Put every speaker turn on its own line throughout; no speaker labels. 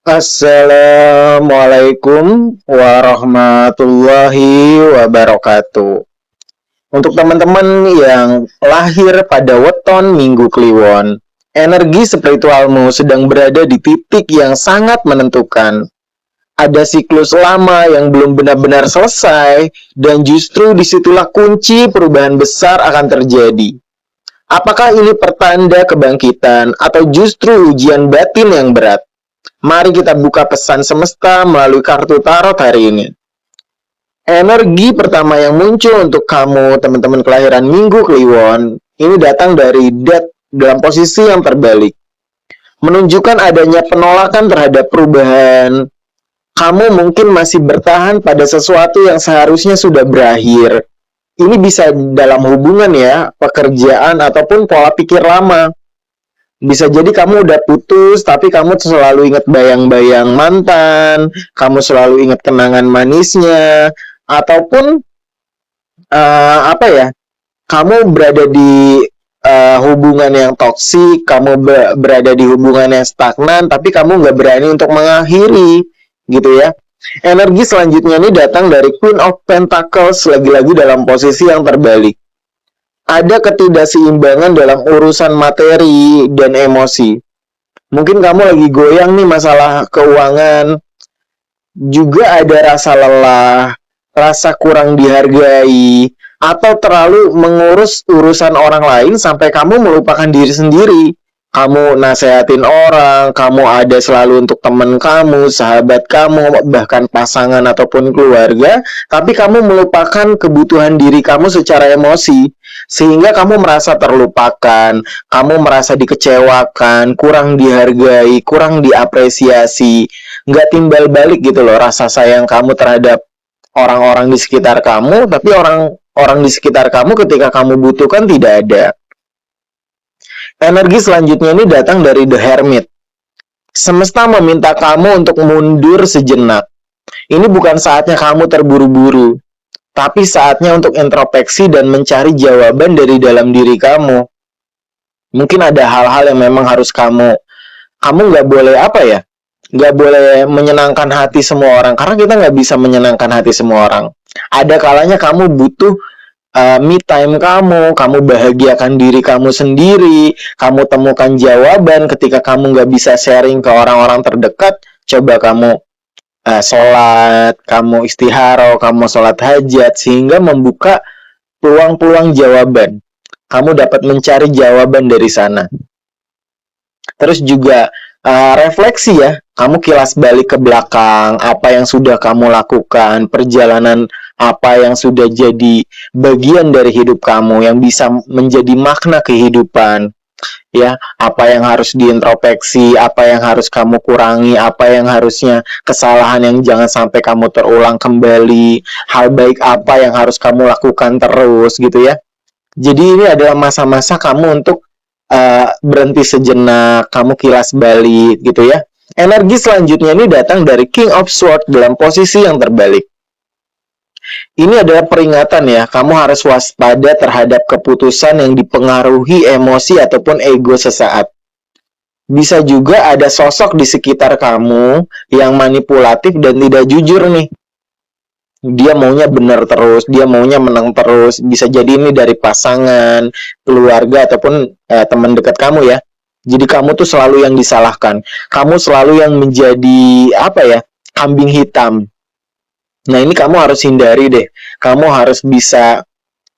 Assalamualaikum warahmatullahi wabarakatuh. Untuk teman-teman yang lahir pada weton Minggu Kliwon, energi spiritualmu sedang berada di titik yang sangat menentukan. Ada siklus lama yang belum benar-benar selesai, dan justru disitulah kunci perubahan besar akan terjadi. Apakah ini pertanda kebangkitan atau justru ujian batin yang berat? Mari kita buka pesan semesta melalui kartu tarot hari ini. Energi pertama yang muncul untuk kamu, teman-teman kelahiran Minggu Kliwon, ini datang dari Death dalam posisi yang terbalik. Menunjukkan adanya penolakan terhadap perubahan. Kamu mungkin masih bertahan pada sesuatu yang seharusnya sudah berakhir. Ini bisa dalam hubungan ya, pekerjaan ataupun pola pikir lama. Bisa jadi kamu udah putus, tapi kamu selalu ingat bayang-bayang mantan, kamu selalu ingat kenangan manisnya, ataupun kamu berada di hubungan yang toksik, kamu berada di hubungan yang stagnan, tapi kamu nggak berani untuk mengakhiri, gitu ya. Energi selanjutnya ini datang dari Queen of Pentacles, lagi-lagi dalam posisi yang terbalik. Ada ketidakseimbangan dalam urusan materi dan emosi. Mungkin kamu lagi goyang nih masalah keuangan. Juga ada rasa lelah, rasa kurang dihargai, atau terlalu mengurus urusan orang lain sampai kamu melupakan diri sendiri. Kamu nasehatin orang, kamu ada selalu untuk teman kamu, sahabat kamu, bahkan pasangan ataupun keluarga, tapi kamu melupakan kebutuhan diri kamu secara emosi, sehingga kamu merasa terlupakan, kamu merasa dikecewakan, kurang dihargai, kurang diapresiasi, nggak timbal balik gitu loh rasa sayang kamu terhadap orang-orang di sekitar kamu, tapi orang-orang di sekitar kamu ketika kamu butuhkan tidak ada. Energi selanjutnya ini datang dari The Hermit. Semesta meminta kamu untuk mundur sejenak. Ini bukan saatnya kamu terburu-buru, tapi saatnya untuk introspeksi dan mencari jawaban dari dalam diri kamu. Mungkin ada hal-hal yang memang harus kamu nggak boleh nggak boleh menyenangkan hati semua orang, karena kita nggak bisa menyenangkan hati semua orang. Ada kalanya kamu butuh me time kamu bahagiakan diri kamu sendiri, kamu temukan jawaban ketika kamu nggak bisa sharing ke orang-orang terdekat. Coba kamu sholat, kamu istiharo, kamu sholat hajat, sehingga membuka peluang-peluang jawaban. Kamu dapat mencari jawaban dari sana. Terus juga refleksi ya, kamu kilas balik ke belakang, apa yang sudah kamu lakukan, perjalanan apa yang sudah jadi bagian dari hidup kamu, yang bisa menjadi makna kehidupan, ya, apa yang harus diintrospeksi, apa yang harus kamu kurangi, apa yang harusnya kesalahan yang jangan sampai kamu terulang kembali, hal baik apa yang harus kamu lakukan terus, gitu ya. Jadi ini adalah masa-masa kamu untuk berhenti sejenak, kamu kilas balik, gitu ya. Energi selanjutnya ini datang dari King of Swords dalam posisi yang terbalik. Ini adalah peringatan ya, kamu harus waspada terhadap keputusan yang dipengaruhi emosi ataupun ego sesaat. Bisa juga ada sosok di sekitar kamu yang manipulatif dan tidak jujur nih. Dia maunya benar terus, dia maunya menang terus. Bisa jadi ini dari pasangan, keluarga, ataupun teman dekat kamu ya. Jadi kamu tuh selalu yang disalahkan. Kamu selalu yang menjadi kambing hitam. Nah, ini kamu harus hindari deh. Kamu harus bisa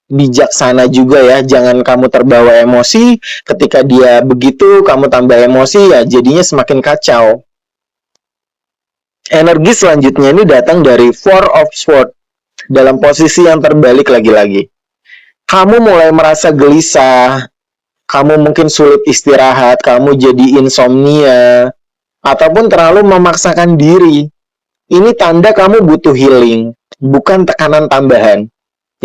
bijaksana juga ya. Jangan kamu terbawa emosi. Ketika dia begitu, kamu tambah emosi, ya jadinya semakin kacau. Energi selanjutnya ini datang dari Four of Swords dalam posisi yang terbalik lagi-lagi. Kamu mulai merasa gelisah. Kamu mungkin sulit istirahat. Kamu jadi insomnia. Ataupun terlalu memaksakan diri. Ini tanda kamu butuh healing, bukan tekanan tambahan.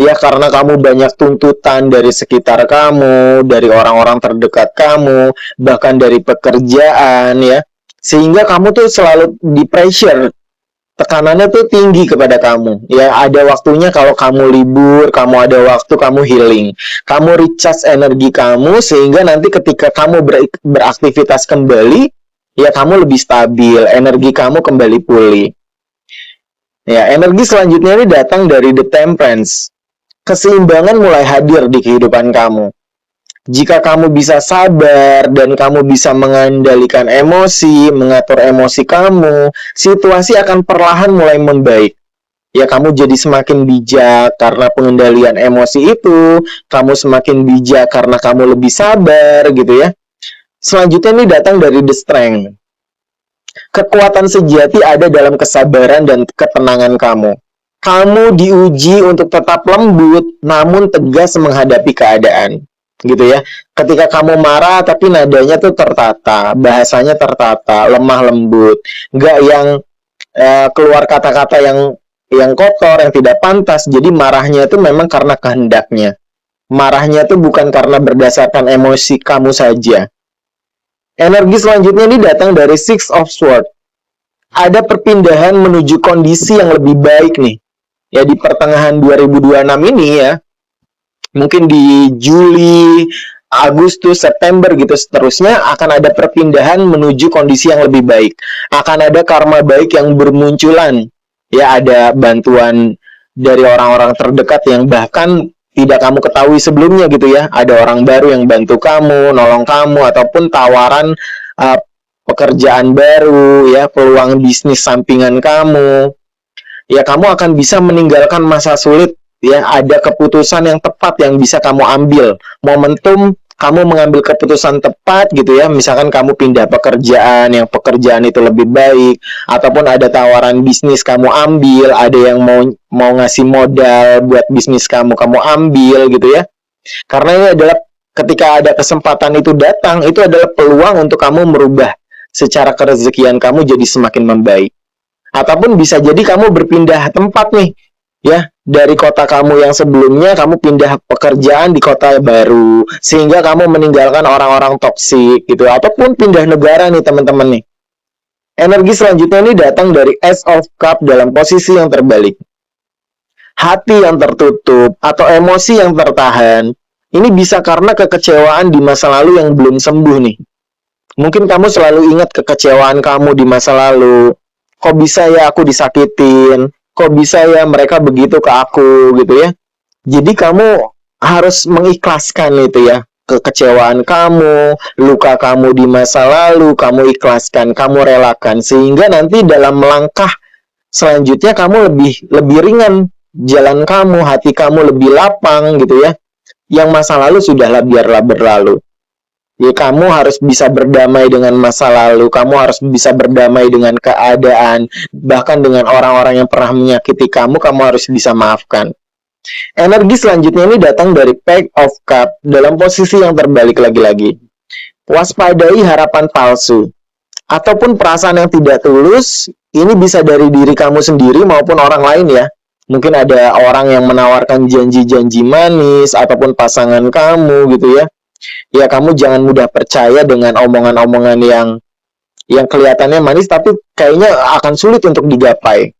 Ya, karena kamu banyak tuntutan dari sekitar kamu, dari orang-orang terdekat kamu, bahkan dari pekerjaan ya. Sehingga kamu tuh selalu di pressure. Tekanannya tuh tinggi kepada kamu. Ya, ada waktunya kalau kamu libur, kamu ada waktu kamu healing. Kamu recharge energi kamu sehingga nanti ketika kamu beraktivitas kembali, ya kamu lebih stabil, energi kamu kembali pulih. Ya, energi selanjutnya ini datang dari The Temperance. Keseimbangan mulai hadir di kehidupan kamu. Jika kamu bisa sabar dan kamu bisa mengendalikan emosi, mengatur emosi kamu, situasi akan perlahan mulai membaik. Ya, kamu jadi semakin bijak karena pengendalian emosi itu, kamu semakin bijak karena kamu lebih sabar gitu ya. Selanjutnya ini datang dari The Strength. Kekuatan sejati ada dalam kesabaran dan ketenangan kamu. Kamu diuji untuk tetap lembut namun tegas menghadapi keadaan. Gitu ya. Ketika kamu marah tapi nadanya tuh tertata, bahasanya tertata, lemah lembut, nggak yang keluar kata-kata yang kotor, yang tidak pantas. Jadi marahnya itu memang karena kehendaknya. Marahnya itu bukan karena berdasarkan emosi kamu saja. Energi selanjutnya ini datang dari Six of Swords. Ada perpindahan menuju kondisi yang lebih baik nih. Ya di pertengahan 2026 ini ya. Mungkin di Juli, Agustus, September gitu seterusnya akan ada perpindahan menuju kondisi yang lebih baik. Akan ada karma baik yang bermunculan. Ya ada bantuan dari orang-orang terdekat yang bahkan tidak kamu ketahui sebelumnya gitu ya. Ada orang baru yang bantu kamu, nolong kamu, ataupun tawaran pekerjaan baru, ya peluang bisnis sampingan kamu. Ya kamu akan bisa meninggalkan masa sulit, ya ada keputusan yang tepat yang bisa kamu ambil. Momentum kamu mengambil keputusan tepat gitu ya. Misalkan kamu pindah pekerjaan, yang pekerjaan itu lebih baik, ataupun ada tawaran bisnis kamu ambil, ada yang mau ngasih modal buat bisnis kamu ambil gitu ya. Karena ini adalah ketika ada kesempatan itu datang, itu adalah peluang untuk kamu merubah secara kerezekian kamu jadi semakin membaik. Ataupun bisa jadi kamu berpindah tempat nih, ya dari kota kamu yang sebelumnya kamu pindah pekerjaan di kota baru, sehingga kamu meninggalkan orang-orang toksik gitu, ataupun pindah negara nih teman-teman nih. Energi selanjutnya ini datang dari Ace of Cup dalam posisi yang terbalik. Hati yang tertutup atau emosi yang tertahan, ini bisa karena kekecewaan di masa lalu yang belum sembuh nih. Mungkin kamu selalu ingat kekecewaan kamu di masa lalu. Kok bisa ya aku disakitin? Kok bisa ya mereka begitu ke aku gitu ya? Jadi kamu harus mengikhlaskan itu ya. Kekecewaan kamu, luka kamu di masa lalu, kamu ikhlaskan, kamu relakan. Sehingga nanti dalam langkah selanjutnya kamu lebih ringan. Jalan kamu, hati kamu lebih lapang gitu ya. Yang masa lalu sudahlah biarlah berlalu. Ya, kamu harus bisa berdamai dengan masa lalu, kamu harus bisa berdamai dengan keadaan, bahkan dengan orang-orang yang pernah menyakiti kamu harus bisa maafkan. Energi selanjutnya ini datang dari Page of Cup dalam posisi yang terbalik lagi-lagi. Waspadai harapan palsu, ataupun perasaan yang tidak tulus, ini bisa dari diri kamu sendiri maupun orang lain ya. Mungkin ada orang yang menawarkan janji-janji manis, ataupun pasangan kamu gitu ya. Ya kamu jangan mudah percaya dengan omongan-omongan yang kelihatannya manis tapi kayaknya akan sulit untuk digapai.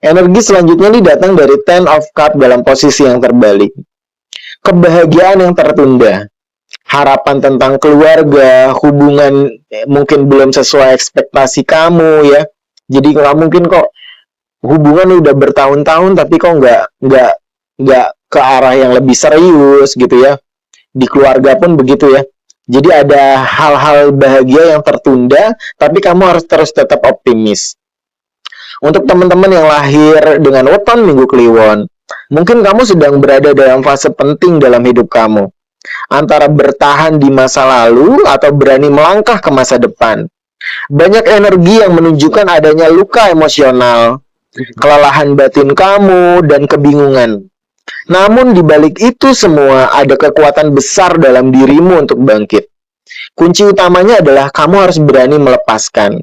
Energi selanjutnya ini datang dari Ten of Cup dalam posisi yang terbalik. Kebahagiaan yang tertunda. Harapan tentang keluarga, hubungan mungkin belum sesuai ekspektasi kamu ya. Jadi nggak mungkin kok hubungan udah bertahun-tahun tapi kok nggak ke arah yang lebih serius gitu ya. Di keluarga pun begitu ya. Jadi ada hal-hal bahagia yang tertunda, tapi kamu harus terus tetap optimis. Untuk teman-teman yang lahir dengan weton Minggu Kliwon, mungkin kamu sedang berada dalam fase penting dalam hidup kamu. Antara bertahan di masa lalu atau berani melangkah ke masa depan. Banyak energi yang menunjukkan adanya luka emosional, kelelahan batin kamu, dan kebingungan. Namun di balik itu semua ada kekuatan besar dalam dirimu untuk bangkit. Kunci utamanya adalah kamu harus berani melepaskan.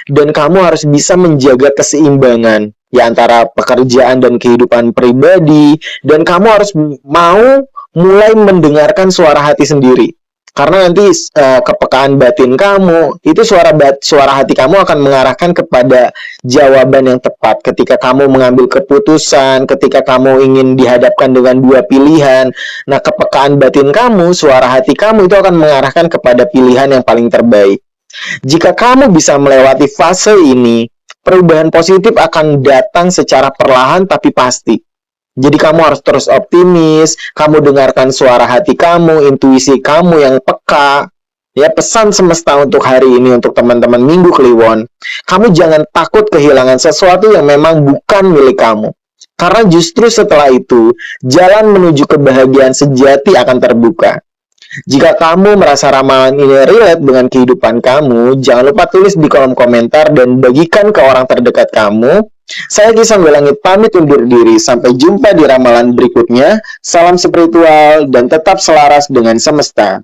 Dan kamu harus bisa menjaga keseimbangan ya antara pekerjaan dan kehidupan pribadi. Dan kamu harus mau mulai mendengarkan suara hati sendiri. Karena nanti kepekaan batin kamu, itu suara hati kamu akan mengarahkan kepada jawaban yang tepat. Ketika kamu mengambil keputusan, ketika kamu ingin dihadapkan dengan dua pilihan, nah kepekaan batin kamu, suara hati kamu itu akan mengarahkan kepada pilihan yang paling terbaik. Jika kamu bisa melewati fase ini, perubahan positif akan datang secara perlahan tapi pasti. Jadi kamu harus terus optimis, kamu dengarkan suara hati kamu, intuisi kamu yang peka. Ya, pesan semesta untuk hari ini untuk teman-teman Minggu Kliwon. Kamu jangan takut kehilangan sesuatu yang memang bukan milik kamu. Karena justru setelah itu, jalan menuju kebahagiaan sejati akan terbuka. Jika kamu merasa ramalan ini relate dengan kehidupan kamu, jangan lupa tulis di kolom komentar dan bagikan ke orang terdekat kamu. Saya Kisah Langit pamit undur diri. Sampai jumpa di ramalan berikutnya. Salam spiritual dan tetap selaras dengan semesta.